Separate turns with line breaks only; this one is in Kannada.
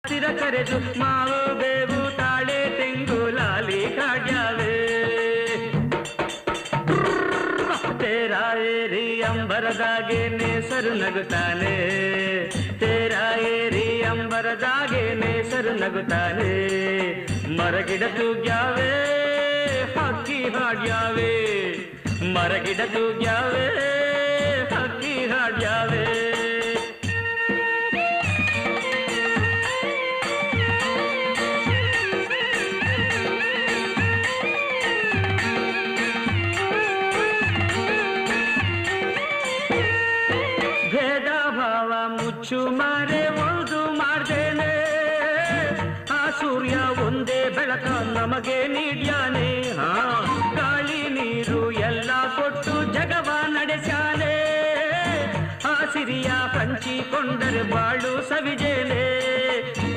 ಹಸಿರ ಕರೆದು ಮಾವು ಬೇವು ತಾಳೆ ತೆಂಗು ಲಾಲಿ ಕಾಡ್ಯಾವೆ ತೇರಾ ಏರಿ ಅಂಬರದಾಗೆ ನೇಸರು ನಗುತ್ತಾನೆ ತೇರಾ ಏರಿ ಅಂಬರದಾಗೆ ನೇಸರು ನಗುತ್ತಾನೆ ಮರಗಿಡ ತೂಗ್ಯಾವೆ ಹಕ್ಕಿ ಹಾಡ್ಯಾವೆ ಮರಗಿಡ ತೂಗ್ಯಾವೆ ಹಕ್ಕಿ ಹಾಡ್ಯಾವೆ ಭೇದ ಭಾವ ಮುಚ್ಚು ಮಾರೆ ಒಂದು ಮಾಡ್ದೇನೆ ಆ ಸೂರ್ಯ ಒಂದೇ ಬೆಳಕ ನಮಗೆ ನೀಡ್ಯಾನೆ ಗಾಳಿ ನೀರು ಎಲ್ಲ ಕೊಟ್ಟು ಜಗವ ನಡೆಸ್ಯಾನೆ ಆ ಸಿರಿಯ ಹಂಚಿಕೊಂಡರೆ ಬಾಳು ಸವಿಜೇನೆ